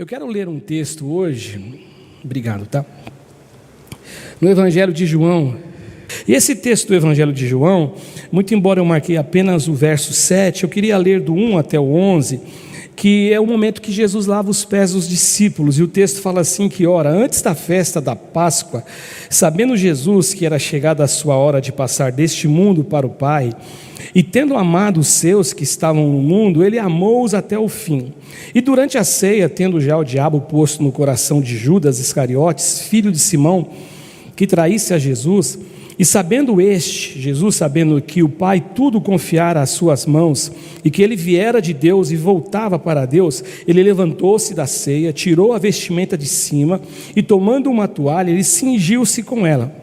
Eu quero ler um texto hoje, obrigado, tá? No Evangelho de João. E esse texto do Evangelho de João, muito embora eu marquei apenas o verso 7, eu queria ler do 1 até o 11, que é o momento que Jesus lava os pés dos discípulos, e o texto fala assim que, ora, antes da festa da Páscoa, sabendo Jesus que era chegada a sua hora de passar deste mundo para o Pai, e tendo amado os seus que estavam no mundo, ele amou-os até o fim. E durante a ceia, tendo já o diabo posto no coração de Judas Iscariotes, filho de Simão, que traísse a Jesus, e Jesus sabendo que o Pai tudo confiara às suas mãos, e que ele viera de Deus e voltava para Deus, ele levantou-se da ceia, tirou a vestimenta de cima, e tomando uma toalha, ele cingiu-se com ela.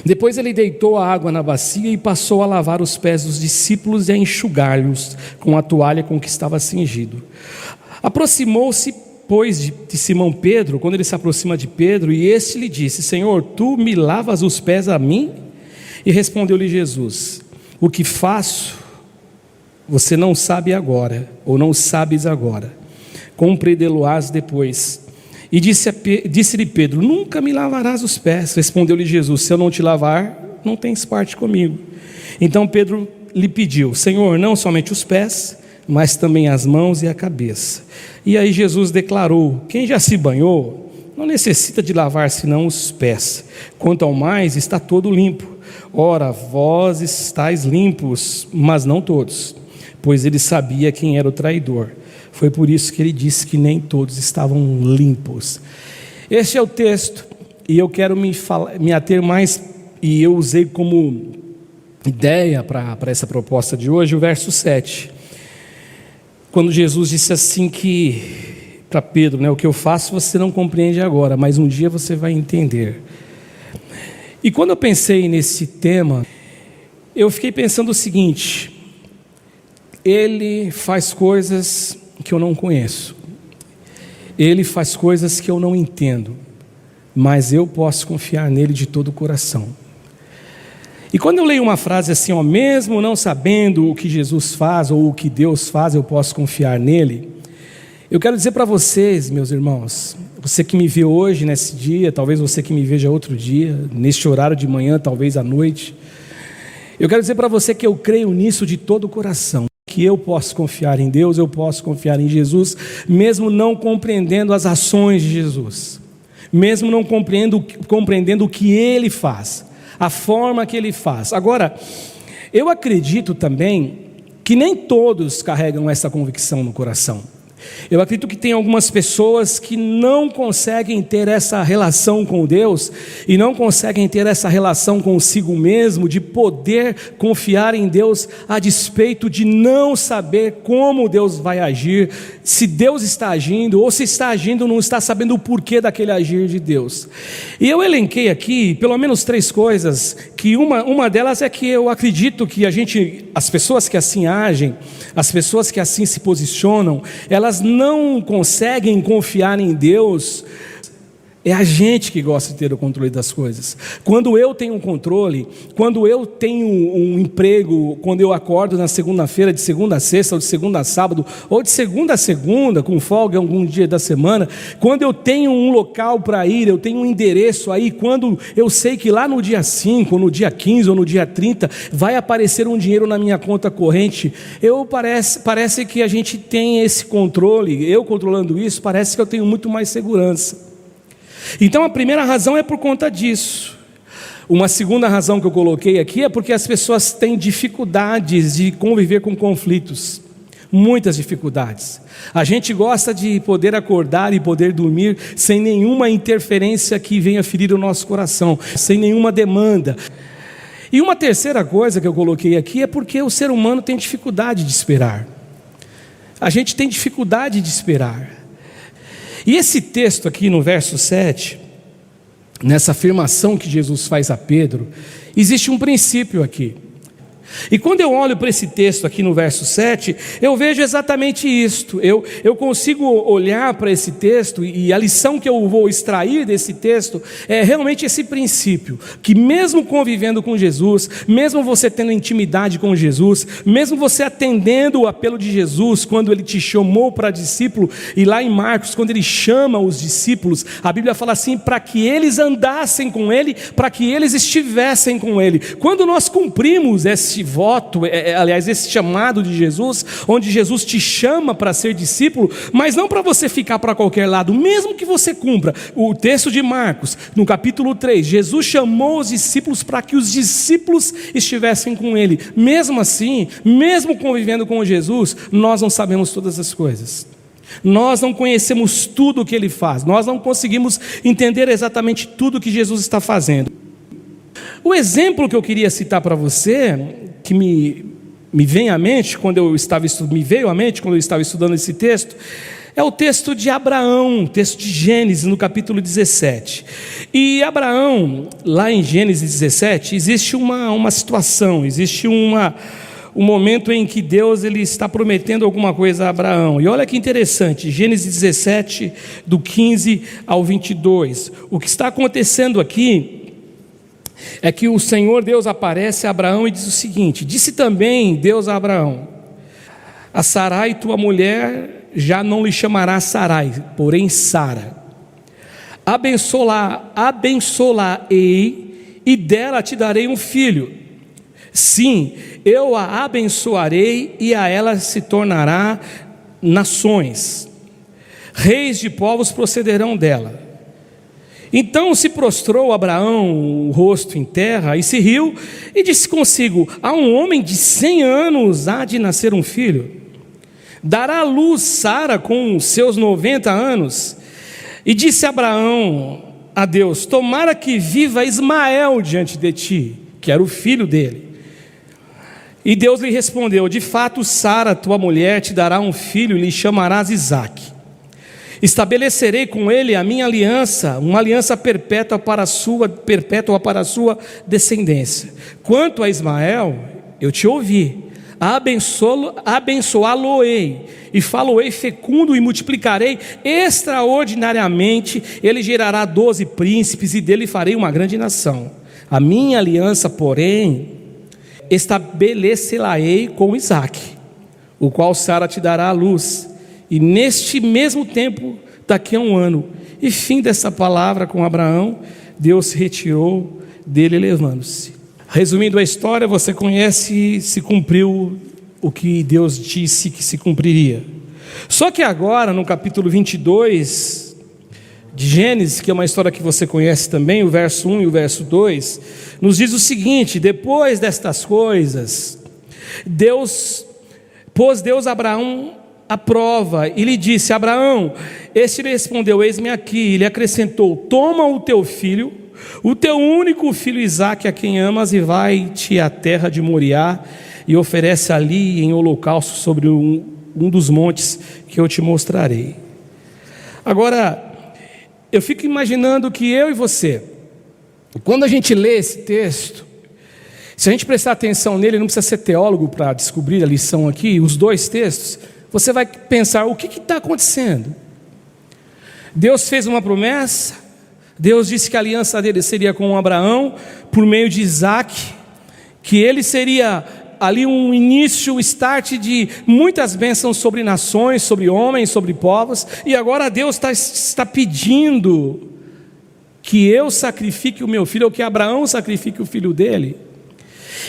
Depois ele deitou a água na bacia e passou a lavar os pés dos discípulos e a enxugá-los com a toalha com que estava cingido. Aproximou-se, pois, de Simão Pedro, quando ele se aproxima de Pedro, e este lhe disse: Senhor, tu me lavas os pés a mim? E respondeu-lhe Jesus: o que faço, você não sabe agora, ou não sabes agora, compreendê-lo-ás depois. E disse-lhe Pedro: nunca me lavarás os pés. Respondeu-lhe Jesus: se eu não te lavar, não tens parte comigo. Então Pedro lhe pediu: Senhor, não somente os pés, mas também as mãos e a cabeça. E aí Jesus declarou: quem já se banhou, não necessita de lavar senão os pés. Quanto ao mais, está todo limpo. Ora, vós estáis limpos, mas não todos. Pois ele sabia quem era o traidor. Foi por isso que ele disse que nem todos estavam limpos. Este é o texto, e eu quero me ater mais, e eu usei como ideia para essa proposta de hoje, o verso 7. Quando Jesus disse assim para Pedro, né, o que eu faço você não compreende agora, mas um dia você vai entender. E quando eu pensei nesse tema, eu fiquei pensando o seguinte: ele faz coisas que eu não conheço, ele faz coisas que eu não entendo, mas eu posso confiar nele de todo o coração. E quando eu leio uma frase assim, mesmo não sabendo o que Jesus faz ou o que Deus faz, eu posso confiar nele, eu quero dizer para vocês, meus irmãos, você que me vê hoje nesse dia, talvez você que me veja outro dia, neste horário de manhã, talvez à noite, eu quero dizer para você que eu creio nisso de todo o coração, que eu posso confiar em Deus, eu posso confiar em Jesus, mesmo não compreendendo as ações de Jesus, mesmo não compreendendo o que Ele faz, a forma que Ele faz. Agora, eu acredito também que nem todos carregam essa convicção no coração. Eu acredito que tem algumas pessoas que não conseguem ter essa relação com Deus e não conseguem ter essa relação consigo mesmo, de poder confiar em Deus a despeito de não saber como Deus vai agir, se Deus está agindo ou se está agindo, não está sabendo o porquê daquele agir de Deus. E eu elenquei aqui pelo menos 3 coisas, que uma delas é que eu acredito que as pessoas que assim agem, as pessoas que assim se posicionam, elas não conseguem confiar em Deus. É a gente que gosta de ter o controle das coisas. Quando eu tenho um controle, quando eu tenho um emprego, quando eu acordo na segunda-feira, de segunda a sexta, ou de segunda a sábado, ou de segunda a segunda, com folga algum dia da semana, quando eu tenho um local para ir, eu tenho um endereço aí, quando eu sei que lá no dia 5, ou no dia 15, ou no dia 30, vai aparecer um dinheiro na minha conta corrente, parece que a gente tem esse controle, eu controlando isso, parece que eu tenho muito mais segurança. Então a primeira razão é por conta disso. Uma segunda razão que eu coloquei aqui é porque as pessoas têm dificuldades de conviver com conflitos, muitas dificuldades. A gente gosta de poder acordar e poder dormir sem nenhuma interferência que venha ferir o nosso coração, sem nenhuma demanda. E uma terceira coisa que eu coloquei aqui é porque o ser humano tem dificuldade de esperar. A gente tem dificuldade de esperar. E esse texto aqui no verso 7, nessa afirmação que Jesus faz a Pedro, existe um princípio aqui. E quando eu olho para esse texto aqui no verso 7, eu vejo exatamente isto. Eu consigo olhar para esse texto e a lição que eu vou extrair desse texto é realmente esse princípio, que mesmo convivendo com Jesus, mesmo você tendo intimidade com Jesus, mesmo você atendendo o apelo de Jesus quando Ele te chamou para discípulo, e lá em Marcos, quando Ele chama os discípulos, a Bíblia fala assim, para que eles andassem com Ele, para que eles estivessem com Ele. Quando nós cumprimos esse voto, aliás, esse chamado de Jesus, onde Jesus te chama para ser discípulo, mas não para você ficar para qualquer lado, mesmo que você cumpra. O texto de Marcos, no capítulo 3, Jesus chamou os discípulos para que os discípulos estivessem com Ele. Mesmo assim, mesmo convivendo com Jesus, nós não sabemos todas as coisas. Nós não conhecemos tudo o que Ele faz, nós não conseguimos entender exatamente tudo o que Jesus está fazendo. O exemplo que eu queria citar para você, que me veio à mente quando eu estava estudando esse texto, é o texto de Abraão, o texto de Gênesis, no capítulo 17. E Abraão, lá em Gênesis 17, existe uma situação, existe um momento em que Deus ele está prometendo alguma coisa a Abraão. E olha que interessante, Gênesis 17, do 15 ao 22. O que está acontecendo aqui é que o Senhor Deus aparece a Abraão e diz o seguinte: disse também Deus a Abraão: a Sarai tua mulher já não lhe chamará Sarai, porém Sara. Abençoá-ei e dela te darei um filho. Sim, eu a abençoarei e a ela se tornará nações. Reis de povos procederão dela. Então se prostrou Abraão o rosto em terra e se riu e disse consigo: a um homem de 100 anos há de nascer um filho? Dará à luz Sara com seus 90 anos? E disse Abraão a Deus: tomara que viva Ismael diante de ti, que era o filho dele. E Deus lhe respondeu: de fato Sara tua mulher te dará um filho e lhe chamarás Isaque. Estabelecerei com ele a minha aliança, uma aliança perpétua para a sua descendência. Quanto a Ismael, eu te ouvi, abençoá-lo-ei, e falo-ei fecundo e multiplicarei extraordinariamente, ele gerará 12 príncipes, e dele farei uma grande nação. A minha aliança, porém, estabelecê-la-ei com Isaque, o qual Sara te dará à luz. E neste mesmo tempo, daqui a um ano, e fim dessa palavra com Abraão, Deus se retirou dele levando-se. Resumindo a história, você conhece, se cumpriu o que Deus disse que se cumpriria. Só que agora, no capítulo 22 de Gênesis, que é uma história que você conhece também, o verso 1 e o verso 2, nos diz o seguinte: depois destas coisas, pôs Deus a Abraão a prova, e lhe disse: Abraão, este lhe respondeu: eis-me aqui. E lhe acrescentou: toma o teu filho, o teu único filho Isaque, a quem amas, e vai-te à terra de Moriá, e oferece ali em holocausto sobre um dos montes que eu te mostrarei. Agora, eu fico imaginando que eu e você, quando a gente lê esse texto, se a gente prestar atenção nele, não precisa ser teólogo para descobrir a lição aqui, os dois textos, você vai pensar: o que está acontecendo? Deus fez uma promessa, Deus disse que a aliança dele seria com Abraão, por meio de Isaque, que ele seria ali um início, um start de muitas bênçãos sobre nações, sobre homens, sobre povos, e agora Deus está pedindo que eu sacrifique o meu filho, ou que Abraão sacrifique o filho dele.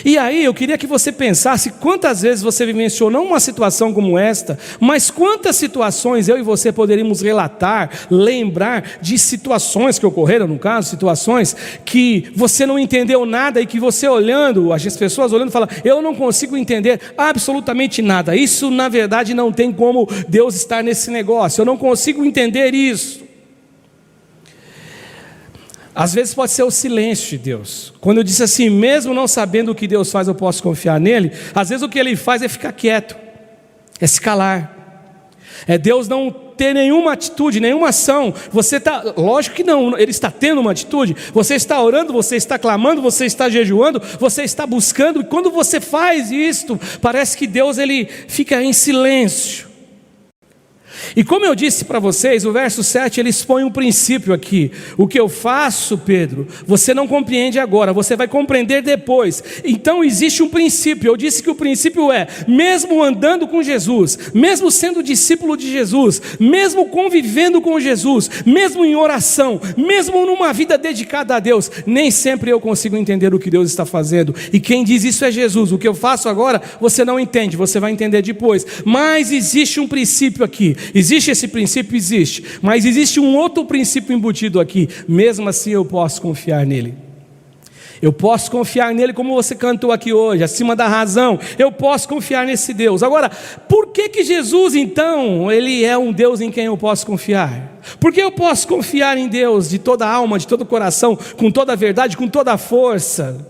E aí eu queria que você pensasse quantas vezes você vivenciou não uma situação como esta, mas quantas situações eu e você poderíamos relatar, lembrar de situações que ocorreram, no caso, situações que você não entendeu nada e que você olhando, as pessoas olhando falam: eu não consigo entender absolutamente nada, isso na verdade não tem como Deus estar nesse negócio, eu não consigo entender isso. Às vezes pode ser o silêncio de Deus. Quando eu disse assim, mesmo não sabendo o que Deus faz, eu posso confiar nele. Às vezes o que ele faz é ficar quieto, é se calar. É Deus não ter nenhuma atitude, nenhuma ação. Você está, lógico que não, Ele está tendo uma atitude. Você está orando, você está clamando, você está jejuando, você está buscando. E quando você faz isto, parece que Deus ele fica em silêncio. E como eu disse para vocês, o verso 7 ele expõe um princípio aqui. O que eu faço, Pedro, você não compreende agora, você vai compreender depois. Então existe um princípio. Eu disse que o princípio é, mesmo andando com Jesus, mesmo sendo discípulo de Jesus, mesmo convivendo com Jesus, mesmo em oração, mesmo numa vida dedicada a Deus, nem sempre eu consigo entender o que Deus está fazendo. E quem diz isso é Jesus. O que eu faço agora, você não entende, você vai entender depois. Mas existe um princípio aqui. Existe esse princípio? Existe. Mas existe um outro princípio embutido aqui. Mesmo assim eu posso confiar nele. Eu posso confiar nele como você cantou aqui hoje, acima da razão. Eu posso confiar nesse Deus. Agora, por que Jesus então, ele é um Deus em quem eu posso confiar? Por que eu posso confiar em Deus de toda a alma, de todo o coração, com toda a verdade, com toda a força?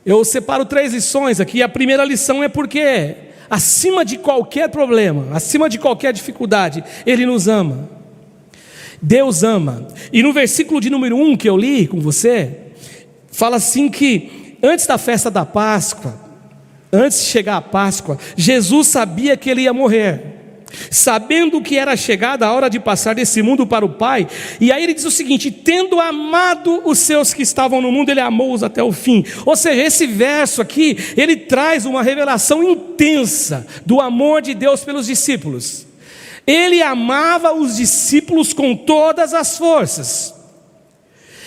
Eu separo 3 lições aqui. A primeira lição é porque acima de qualquer problema, acima de qualquer dificuldade, Ele nos ama. Deus ama. E no versículo de número 1 que eu li com você, fala assim que antes da festa da Páscoa, antes de chegar a Páscoa, Jesus sabia que Ele ia morrer, sabendo que era chegada a hora de passar desse mundo para o Pai. E aí ele diz o seguinte: tendo amado os seus que estavam no mundo, Ele amou-os até o fim. Ou seja, esse verso aqui, ele traz uma revelação intensa do amor de Deus pelos discípulos. Ele amava os discípulos com todas as forças.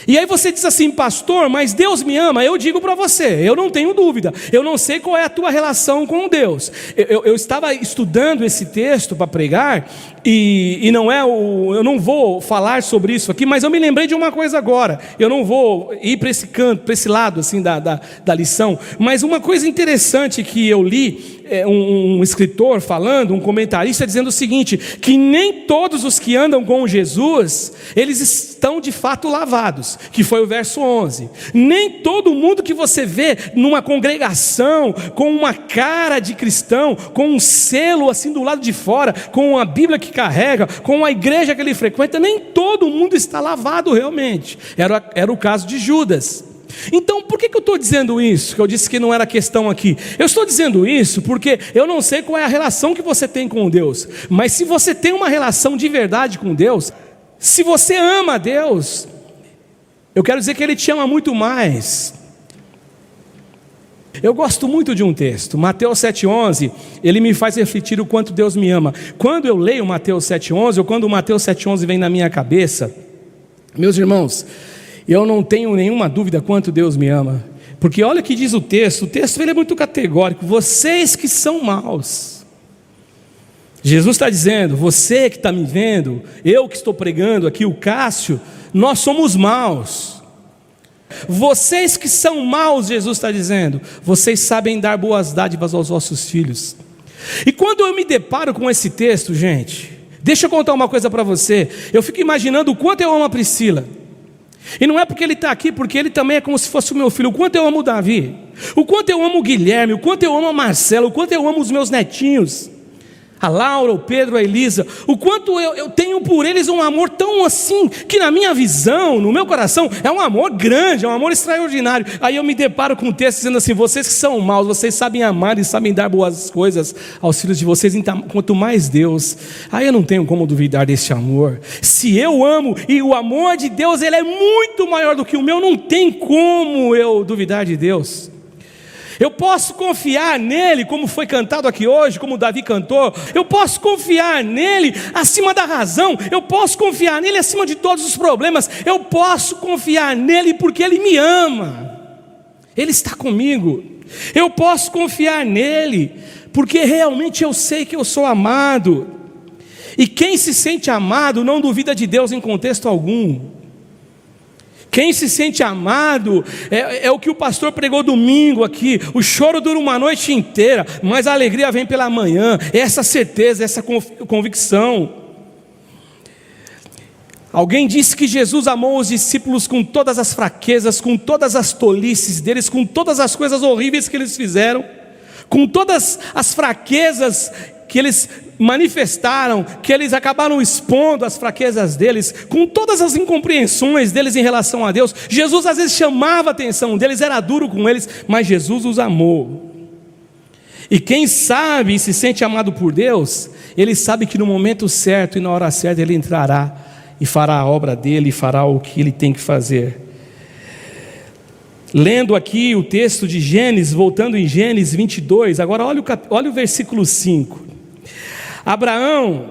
E aí você diz assim: pastor, mas Deus me ama? Eu digo para você, eu não tenho dúvida. Eu não sei qual é a tua relação com Deus. Eu estava estudando esse texto para pregar, e não é eu não vou falar sobre isso aqui, mas eu me lembrei de uma coisa agora. Eu não vou ir para esse canto, para esse lado assim da lição, mas uma coisa interessante que eu li, um escritor falando, um comentarista dizendo o seguinte: que nem todos os que andam com Jesus, eles estão de fato lavados, que foi o verso 11. Nem todo mundo que você vê numa congregação, com uma cara de cristão, com um selo assim do lado de fora, com a Bíblia que carrega, com a igreja que ele frequenta, nem todo mundo está lavado realmente. Era o caso de Judas. Então por que eu estou dizendo isso? Que eu disse que não era questão aqui. Eu estou dizendo isso porque eu não sei qual é a relação que você tem com Deus, mas se você tem uma relação de verdade com Deus, se você ama a Deus, eu quero dizer que Ele te ama muito mais. Eu gosto muito de um texto, Mateus 7,11, ele me faz refletir o quanto Deus me ama. Quando eu leio Mateus 7,11, ou quando o Mateus 7,11 vem na minha cabeça, meus irmãos, eu não tenho nenhuma dúvida quanto Deus me ama, porque olha o que diz o texto ele é muito categórico: vocês que são maus. Jesus está dizendo, você que está me vendo, eu que estou pregando aqui, o Cássio, nós somos maus. Vocês que são maus, Jesus está dizendo, vocês sabem dar boas dádivas aos vossos filhos. E quando eu me deparo com esse texto, gente, deixa eu contar uma coisa para você. Eu fico imaginando o quanto eu amo a Priscila. E não é porque ele está aqui, porque ele também é como se fosse o meu filho. O quanto eu amo o Davi, o quanto eu amo o Guilherme, o quanto eu amo a Marcela, o quanto eu amo os meus netinhos, a Laura, o Pedro, a Elisa, o quanto eu tenho por eles um amor tão assim, que na minha visão, no meu coração, é um amor grande, é um amor extraordinário. Aí eu me deparo com um texto dizendo assim: vocês que são maus, vocês sabem amar e sabem dar boas coisas aos filhos de vocês, então, quanto mais Deus. Aí eu não tenho como duvidar desse amor. Se eu amo, e o amor de Deus ele é muito maior do que o meu, não tem como eu duvidar de Deus. Eu posso confiar nele, como foi cantado aqui hoje, como Davi cantou. Eu posso confiar nele acima da razão. Eu posso confiar nele acima de todos os problemas. Eu posso confiar nele porque ele me ama. Ele está comigo. Eu posso confiar nele porque realmente eu sei que eu sou amado. E quem se sente amado não duvida de Deus em contexto algum. Quem se sente amado, é o que o pastor pregou domingo aqui: o choro dura uma noite inteira, mas a alegria vem pela manhã. Essa certeza, essa convicção. Alguém disse que Jesus amou os discípulos com todas as fraquezas, com todas as tolices deles, com todas as coisas horríveis que eles fizeram, com todas as fraquezas que eles manifestaram, que eles acabaram expondo as fraquezas deles, com todas as incompreensões deles em relação a Deus. Jesus às vezes chamava a atenção deles, era duro com eles, mas Jesus os amou. E quem sabe e se sente amado por Deus, ele sabe que no momento certo e na hora certa ele entrará e fará a obra dele, e fará o que ele tem que fazer. Lendo aqui o texto de Gênesis, voltando em Gênesis 22, agora olha o versículo 5. Abraão,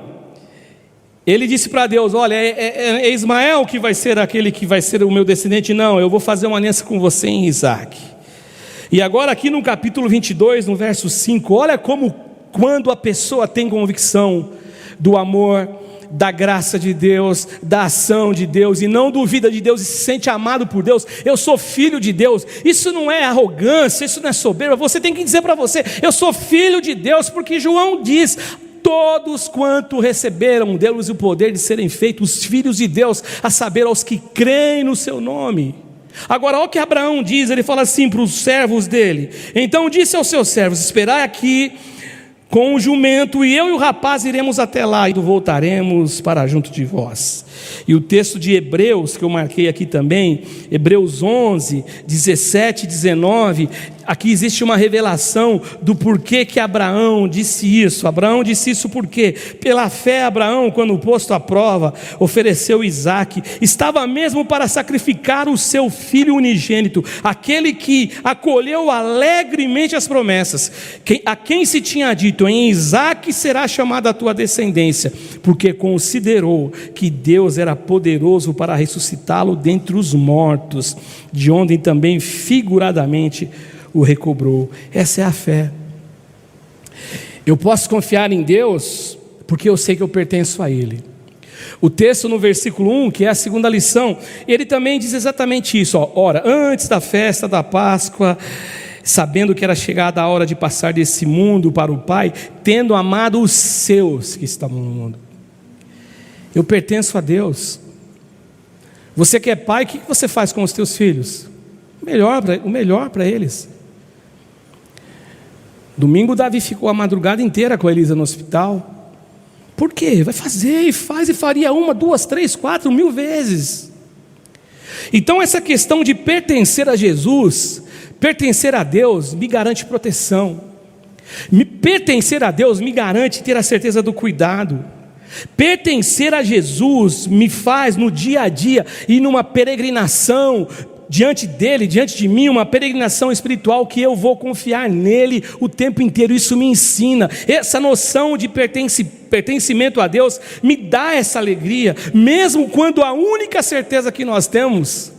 ele disse para Deus: olha, é Ismael que vai ser aquele que vai ser o meu descendente? Não, eu vou fazer uma aliança com você em Isaac. E agora aqui no capítulo 22, no verso 5, olha como quando a pessoa tem convicção do amor, da graça de Deus, da ação de Deus, e não duvida de Deus e se sente amado por Deus. Eu sou filho de Deus. Isso não é arrogância, isso não é soberba. Você tem que dizer para você: eu sou filho de Deus, porque João diz: todos quanto receberam, deu-lhes o poder de serem feitos filhos de Deus, a saber, aos que creem no seu nome. Agora olha o que Abraão diz, ele fala assim para os servos dele: então disse aos seus servos: esperai aqui com o jumento, e eu e o rapaz iremos até lá, e voltaremos para junto de vós. E o texto de Hebreus, que eu marquei aqui também, Hebreus 11, 17 e 19, aqui existe uma revelação do porquê que Abraão disse isso. Abraão disse isso porque, pela fé, Abraão, quando posto à prova, ofereceu Isaque, estava mesmo para sacrificar o seu filho unigênito, aquele que acolheu alegremente as promessas, a quem se tinha dito: em Isaque será chamada a tua descendência, porque considerou que Deus era poderoso para ressuscitá-lo dentre os mortos, de onde também figuradamente o recobrou. Essa é a fé. Eu posso confiar em Deus porque eu sei que eu pertenço a Ele. O texto no versículo 1, que é a segunda lição, ele também diz exatamente isso. Ora, antes da festa da Páscoa, sabendo que era chegada a hora de passar desse mundo para o Pai, tendo amado os seus que estavam no mundo. Eu pertenço a Deus. Você que é pai, o que você faz com os teus filhos? O melhor para eles. Domingo Davi ficou a madrugada inteira com a Elisa no hospital. Por quê? Vai fazer e faz, e faria 1, 2, 3, 4, 1000 vezes. Então essa questão de pertencer a Jesus, pertencer a Deus, me garante proteção. Pertencer a Deus me garante ter a certeza do cuidado. Pertencer a Jesus me faz no dia a dia ir numa peregrinação diante dele, diante de mim, uma peregrinação espiritual que eu vou confiar nele o tempo inteiro. Isso me ensina, essa noção de pertencimento a Deus me dá essa alegria, mesmo quando a única certeza que nós temos,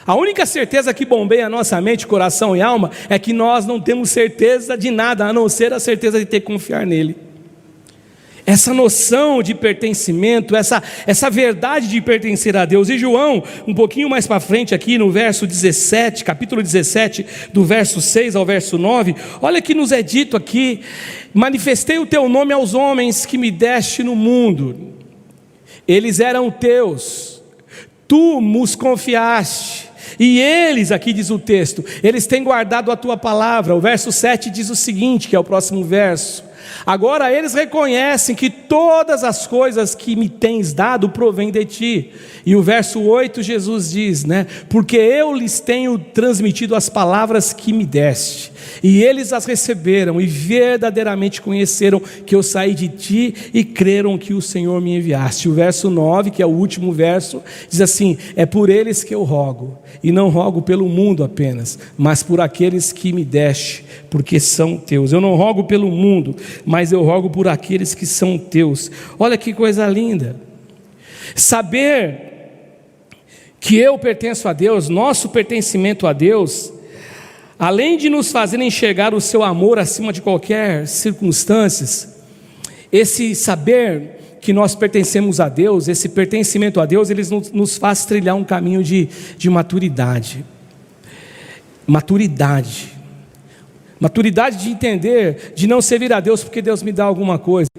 a única certeza que bombeia a nossa mente, coração e alma, é que nós não temos certeza de nada, a não ser a certeza de ter que confiar nele. Essa noção de pertencimento, essa verdade de pertencer a Deus. E João, um pouquinho mais para frente aqui no verso 17, capítulo 17, do verso 6 ao verso 9, olha que nos é dito aqui: manifestei o teu nome aos homens que me deste no mundo, eles eram teus, tu nos confiaste, e eles, aqui diz o texto, eles têm guardado a tua palavra. O verso 7 diz o seguinte, que é o próximo verso: agora eles reconhecem que todas as coisas que me tens dado provêm de ti. E o verso 8 Jesus diz, porque eu lhes tenho transmitido as palavras que me deste, e eles as receberam e verdadeiramente conheceram que eu saí de ti e creram que o Senhor me enviaste. O verso 9, que é o último verso, diz assim: é por eles que eu rogo, e não rogo pelo mundo apenas, mas por aqueles que me deste, porque são teus. Eu não rogo pelo mundo, mas eu rogo por aqueles que são teus. Olha que coisa linda, saber que eu pertenço a Deus, nosso pertencimento a Deus, além de nos fazer enxergar o seu amor acima de qualquer circunstância, esse saber que nós pertencemos a Deus, esse pertencimento a Deus, ele nos faz trilhar um caminho de maturidade. Maturidade de entender, de não servir a Deus porque Deus me dá alguma coisa.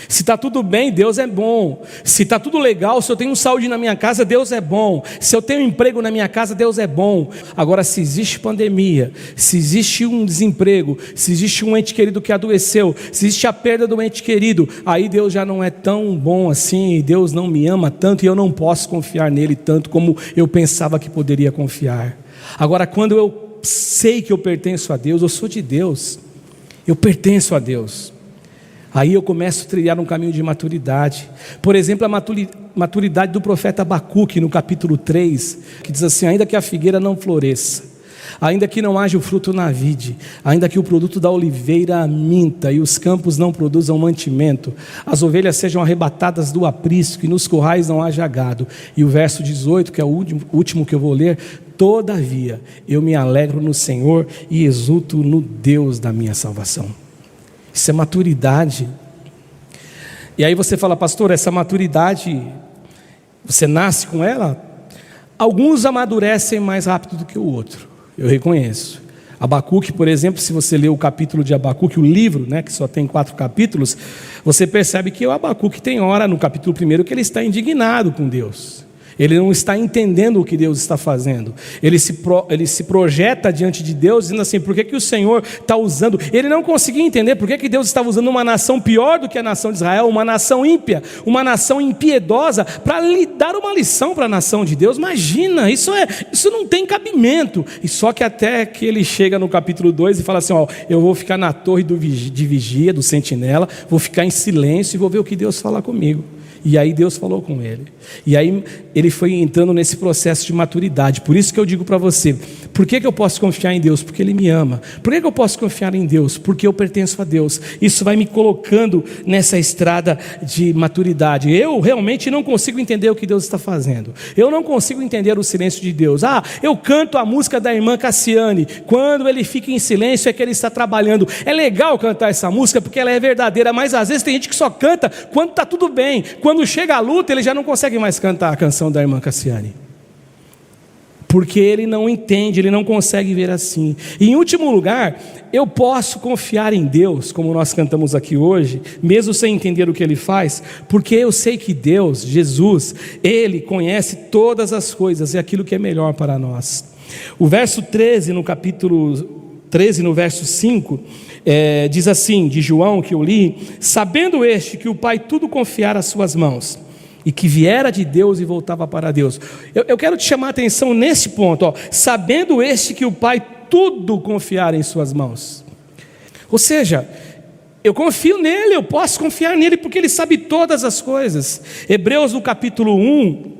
Se está tudo bem, Deus é bom. Se está tudo legal, se eu tenho saúde na minha casa, Deus é bom. Se eu tenho emprego na minha casa, Deus é bom. Agora, se existe pandemia, se existe um desemprego, se existe um ente querido que adoeceu, se existe a perda do ente querido, aí Deus já não é tão bom assim, Deus não me ama tanto e eu não posso confiar nele tanto como eu pensava que poderia confiar. Agora, quando eu sei que eu pertenço a Deus, eu sou de Deus, eu pertenço a Deus, aí eu começo a trilhar um caminho de maturidade. Por exemplo, a maturidade do profeta Abacuque, no capítulo 3, que diz assim: ainda que a figueira não floresça, ainda que não haja o fruto na vide, ainda que o produto da oliveira minta e os campos não produzam mantimento, as ovelhas sejam arrebatadas do aprisco e nos currais não haja gado. E o verso 18, que é o último que eu vou ler: todavia eu me alegro no Senhor e exulto no Deus da minha salvação. Isso é maturidade. E aí você fala: pastor, essa maturidade, você nasce com ela? Alguns amadurecem mais rápido do que o outro, eu reconheço. Abacuque, por exemplo, se você ler o capítulo de Abacuque, o livro, que só tem 4 capítulos, você percebe que o Abacuque tem hora no capítulo 1 que ele está indignado com Deus. Ele não está entendendo o que Deus está fazendo. Ele se projeta diante de Deus, dizendo assim: por que o Senhor está usando? Ele não conseguia entender por que Deus estava usando uma nação pior do que a nação de Israel, uma nação ímpia, uma nação impiedosa, para lhe dar uma lição para a nação de Deus. Imagina, isso não tem cabimento. E só que até que ele chega no capítulo 2 e fala assim: eu vou ficar na torre de vigia, do sentinela, vou ficar em silêncio e vou ver o que Deus fala comigo. E aí Deus falou com ele. E aí ele foi entrando nesse processo de maturidade. Por isso que eu digo para você: por que eu posso confiar em Deus? Porque Ele me ama. Por que eu posso confiar em Deus? Porque eu pertenço a Deus. Isso vai me colocando nessa estrada de maturidade. Eu realmente não consigo entender o que Deus está fazendo. Eu não consigo entender o silêncio de Deus. Eu canto a música da irmã Cassiane. Quando ele fica em silêncio é que ele está trabalhando. É legal cantar essa música porque ela é verdadeira, mas às vezes tem gente que só canta quando está tudo bem. Quando chega a luta, ele já não consegue mais cantar a canção da irmã Cassiane, porque ele não entende, ele não consegue ver assim. E em último lugar, eu posso confiar em Deus, como nós cantamos aqui hoje, mesmo sem entender o que Ele faz, porque eu sei que Deus, Jesus, Ele conhece todas as coisas e aquilo que é melhor para nós. O verso 13, no capítulo 13, no verso 5, diz assim, de João, que eu li: sabendo este que o Pai tudo confiara às suas mãos, e que viera de Deus e voltava para Deus. Eu quero te chamar a atenção nesse ponto, sabendo este que o Pai tudo confiara em suas mãos. Ou seja, eu confio nele, eu posso confiar nele porque ele sabe todas as coisas. Hebreus no capítulo 1,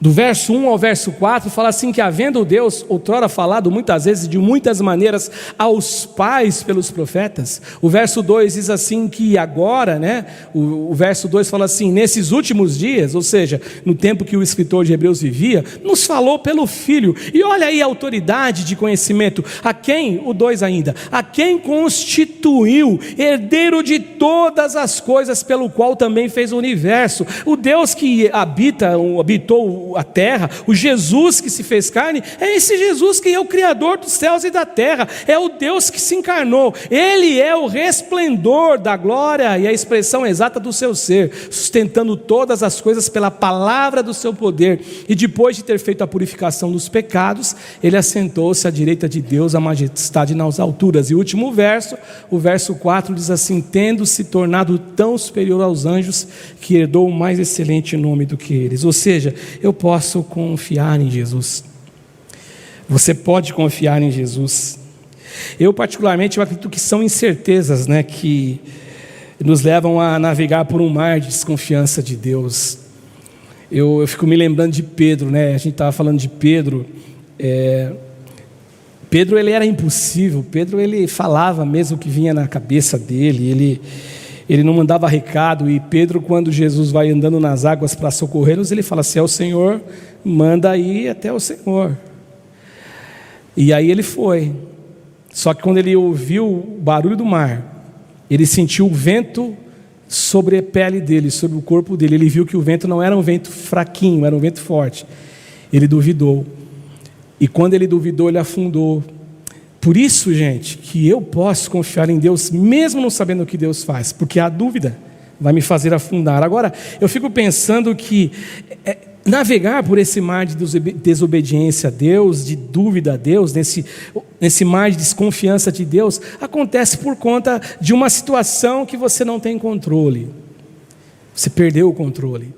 do verso 1 ao verso 4, fala assim: que havendo Deus outrora falado muitas vezes, de muitas maneiras, aos pais pelos profetas. O verso 2 diz assim que agora, o verso 2 fala assim: nesses últimos dias, ou seja, no tempo que o escritor de Hebreus vivia, nos falou pelo Filho. E olha aí a autoridade de conhecimento, a quem, o 2 ainda, a quem constituiu herdeiro de todas as coisas, pelo qual também fez o universo. O Deus que habitou a terra, o Jesus que se fez carne, é esse Jesus que é o Criador dos céus e da terra, é o Deus que se encarnou. Ele é o resplendor da glória e a expressão exata do seu ser, sustentando todas as coisas pela palavra do seu poder. E depois de ter feito a purificação dos pecados, ele assentou-se à direita de Deus, a majestade nas alturas. E o último verso, o verso 4 diz assim: tendo se tornado tão superior aos anjos, que herdou o mais excelente nome do que eles. Ou seja, eu posso confiar em Jesus. Você pode confiar em Jesus. Eu particularmente acredito que são incertezas, que nos levam a navegar por um mar de desconfiança de Deus. Eu fico me lembrando de Pedro, a gente estava falando de Pedro. Pedro, ele era impossível. Pedro, ele falava mesmo o que vinha na cabeça dele. Ele não mandava recado. E Pedro, quando Jesus vai andando nas águas para socorrê-los, ele fala: se é o Senhor, manda ir até o Senhor. E aí ele foi. Só que quando ele ouviu o barulho do mar, ele sentiu o vento sobre a pele dele, sobre o corpo dele. Ele viu que o vento não era um vento fraquinho, era um vento forte. Ele duvidou. E quando ele duvidou, ele afundou. Por isso, gente, que eu posso confiar em Deus, mesmo não sabendo o que Deus faz, porque a dúvida vai me fazer afundar. Agora, eu fico pensando que navegar por esse mar de desobediência a Deus, de dúvida a Deus, nesse mar de desconfiança de Deus, acontece por conta de uma situação que você não tem controle. Você perdeu o controle.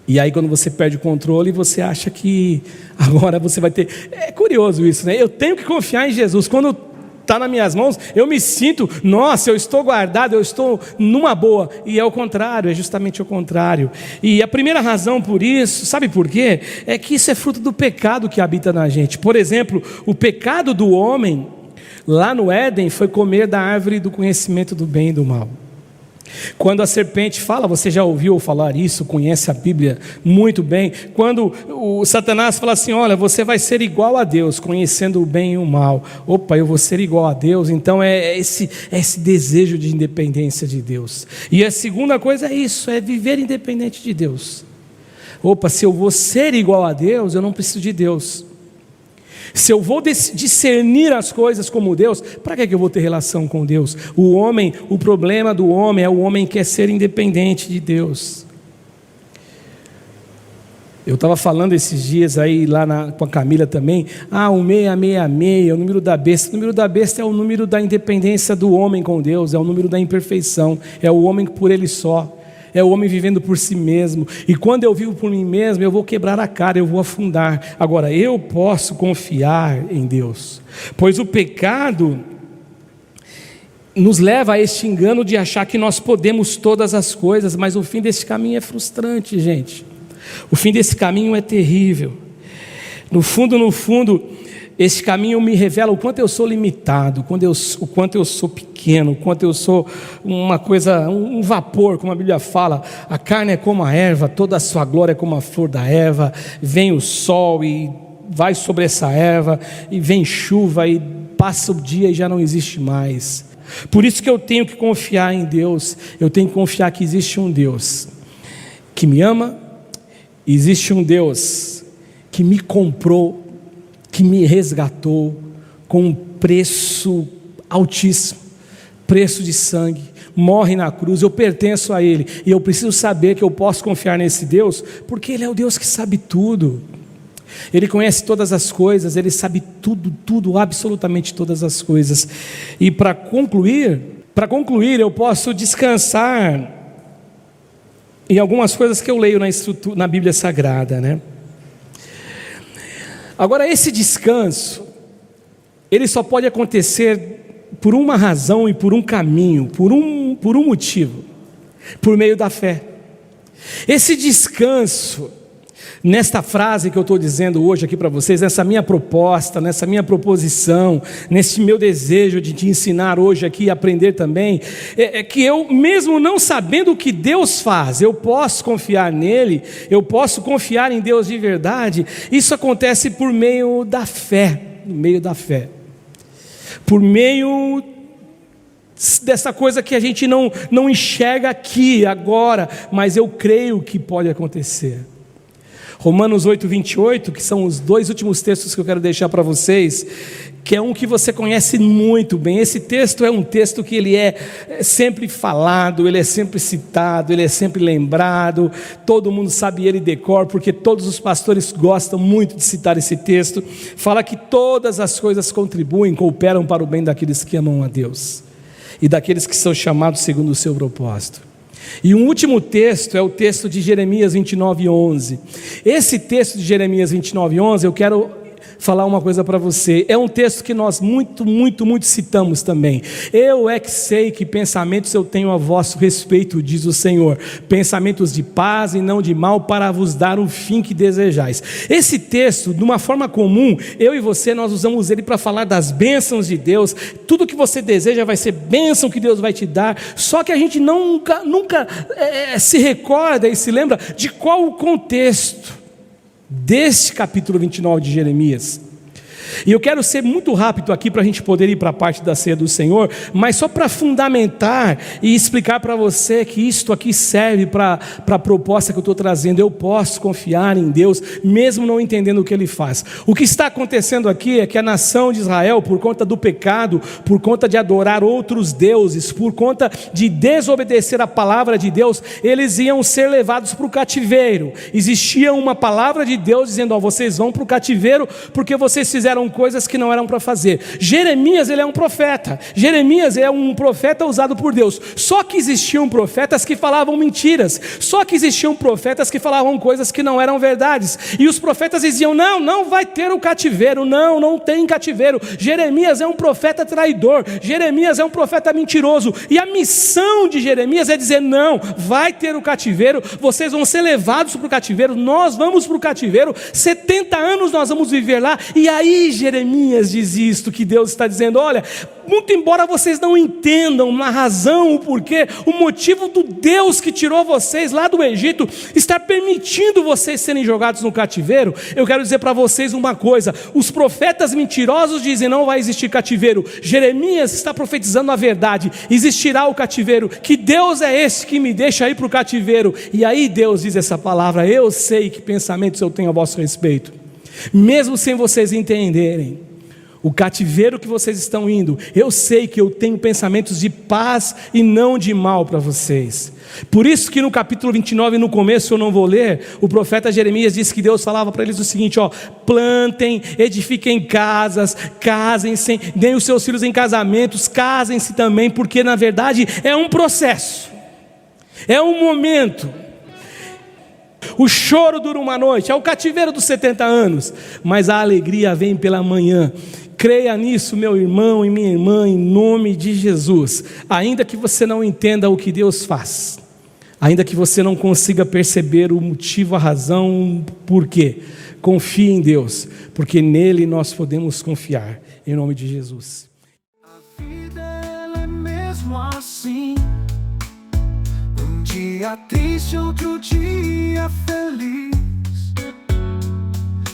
E aí quando você perde o controle, você acha que agora você vai ter... É curioso isso, né? Eu tenho que confiar em Jesus. Quando está nas minhas mãos, eu me sinto, nossa, eu estou guardado, eu estou numa boa. E é o contrário, é justamente o contrário. E a primeira razão por isso, sabe por quê? É que isso é fruto do pecado que habita na gente. Por exemplo, o pecado do homem, lá no Éden, foi comer da árvore do conhecimento do bem e do mal. Quando a serpente fala, você já ouviu falar isso, conhece a Bíblia muito bem. Quando o Satanás fala assim, olha, você vai ser igual a Deus, conhecendo o bem e o mal. Opa, eu vou ser igual a Deus. Então é esse desejo de independência de Deus. E a segunda coisa é isso, é viver independente de Deus. Opa, se eu vou ser igual a Deus, eu não preciso de Deus. Se eu vou discernir as coisas como Deus, para que eu vou ter relação com Deus? O problema do homem é o homem que quer ser independente de Deus. Eu estava falando esses dias aí lá com a Camila também, o 666, o número da besta. O número da besta é o número da independência do homem com Deus, é o número da imperfeição, é o homem por ele só. É o homem vivendo por si mesmo. E quando eu vivo por mim mesmo, eu vou quebrar a cara, eu vou afundar. Agora, eu posso confiar em Deus, pois o pecado nos leva a este engano de achar que nós podemos todas as coisas, mas o fim desse caminho é frustrante, gente. O fim desse caminho é terrível. No fundo, esse caminho me revela o quanto eu sou limitado, o quanto eu sou pequeno, o quanto eu sou um vapor, como a Bíblia fala. A carne é como a erva, toda a sua glória é como a flor da erva. Vem o sol e vai sobre essa erva, e vem chuva e passa o dia e já não existe mais. Por isso que eu tenho que confiar em Deus, eu tenho que confiar que existe um Deus que me ama, existe um Deus que me comprou, que me resgatou com um preço altíssimo, preço de sangue, morre na cruz, eu pertenço a Ele, e eu preciso saber que eu posso confiar nesse Deus, porque Ele é o Deus que sabe tudo, Ele conhece todas as coisas, Ele sabe tudo, absolutamente todas as coisas. E para concluir, eu posso descansar em algumas coisas que eu leio na Bíblia Sagrada, né? Agora, esse descanso, ele só pode acontecer por uma razão e por um caminho, por um motivo, por meio da fé. Esse descanso, nesta frase que eu estou dizendo hoje aqui para vocês, nessa minha proposta, nessa minha proposição, nesse meu desejo de te ensinar hoje aqui e aprender também, é que eu, mesmo não sabendo o que Deus faz, eu posso confiar nele, eu posso confiar em Deus de verdade. Isso acontece por meio da fé, por meio dessa coisa que a gente não enxerga aqui, agora, mas eu creio que pode acontecer. Romanos 8:28, que são os dois últimos textos que eu quero deixar para vocês, que é um que você conhece muito bem. Esse texto é um texto que ele é sempre falado, ele é sempre citado, ele é sempre lembrado, todo mundo sabe ele de cor, porque todos os pastores gostam muito de citar esse texto. Fala que todas as coisas contribuem, cooperam para o bem daqueles que amam a Deus e daqueles que são chamados segundo o seu propósito. E um último texto é o texto de Jeremias 29:11. Esse texto de Jeremias 29:11, eu quero falar uma coisa para você. É um texto que nós muito citamos também. Eu é que sei que pensamentos eu tenho a vosso respeito, diz o Senhor, pensamentos de paz e não de mal, para vos dar o fim que desejais. Esse texto, de uma forma comum, eu e você, nós usamos ele para falar das bênçãos de Deus. Tudo que você deseja vai ser bênção que Deus vai te dar. Só que a gente nunca se recorda e se lembra de qual o contexto deste capítulo 29 de Jeremias. E eu quero ser muito rápido aqui para a gente poder ir para a parte da ceia do Senhor, mas só para fundamentar e explicar para você que isto aqui serve para a proposta que eu estou trazendo. Eu posso confiar em Deus, mesmo não entendendo o que Ele faz. O que está acontecendo aqui é que a nação de Israel, por conta do pecado, por conta de adorar outros deuses, por conta de desobedecer a palavra de Deus, eles iam ser levados para o cativeiro. Existia uma palavra de Deus dizendo: ó, vocês vão para o cativeiro porque vocês fizeram coisas que não eram para fazer. Jeremias, ele é um profeta. Jeremias é um profeta usado por Deus. Só que existiam profetas que falavam mentiras. Só que existiam profetas que falavam coisas que não eram verdades. E os profetas diziam: não, não vai ter o cativeiro. Não, não tem cativeiro. Jeremias é um profeta traidor. Jeremias é um profeta mentiroso. E a missão de Jeremias é dizer: não, vai ter o cativeiro. Vocês vão ser levados para o cativeiro. Nós vamos para o cativeiro. 70 anos nós vamos viver lá. E aí Jeremias diz isto, que Deus está dizendo: olha, muito embora vocês não entendam na razão, o porquê, o motivo do Deus que tirou vocês lá do Egito estar permitindo vocês serem jogados no cativeiro, eu quero dizer para vocês uma coisa: os profetas mentirosos dizem não vai existir cativeiro. Jeremias está profetizando a verdade, existirá o cativeiro, que Deus é esse que me deixa ir para o cativeiro. E aí Deus diz essa palavra: eu sei que pensamentos eu tenho a vosso respeito, mesmo sem vocês entenderem o cativeiro que vocês estão indo, eu sei que eu tenho pensamentos de paz e não de mal para vocês. Por isso que no capítulo 29, no começo, eu não vou ler, o profeta Jeremias disse que Deus falava para eles o seguinte: ó, plantem, edifiquem casas, casem-se, deem os seus filhos em casamentos, casem-se também, porque na verdade é um processo, é um momento. O choro dura uma noite, é o cativeiro dos 70 anos, mas a alegria vem pela manhã. Creia nisso, meu irmão e minha irmã, em nome de Jesus. Ainda que você não entenda o que Deus faz, ainda que você não consiga perceber o motivo, a razão, por quê, confie em Deus, porque nele nós podemos confiar, em nome de Jesus. A vida ela é mesmo assim, um dia triste, outro dia feliz.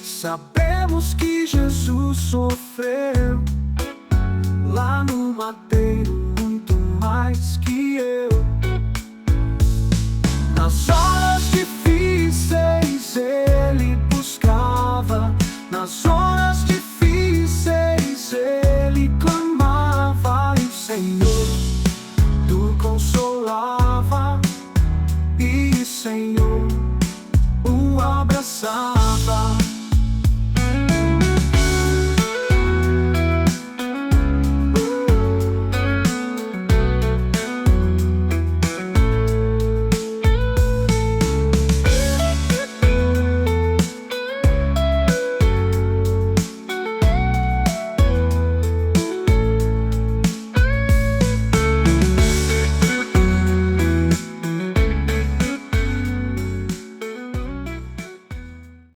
Sabemos que Jesus sofreu lá no madeiro muito mais que eu. Nas horas difíceis Ele buscava, nas horas difíceis Ele clamava, e o Senhor o consolava, e o Senhor o abraçava.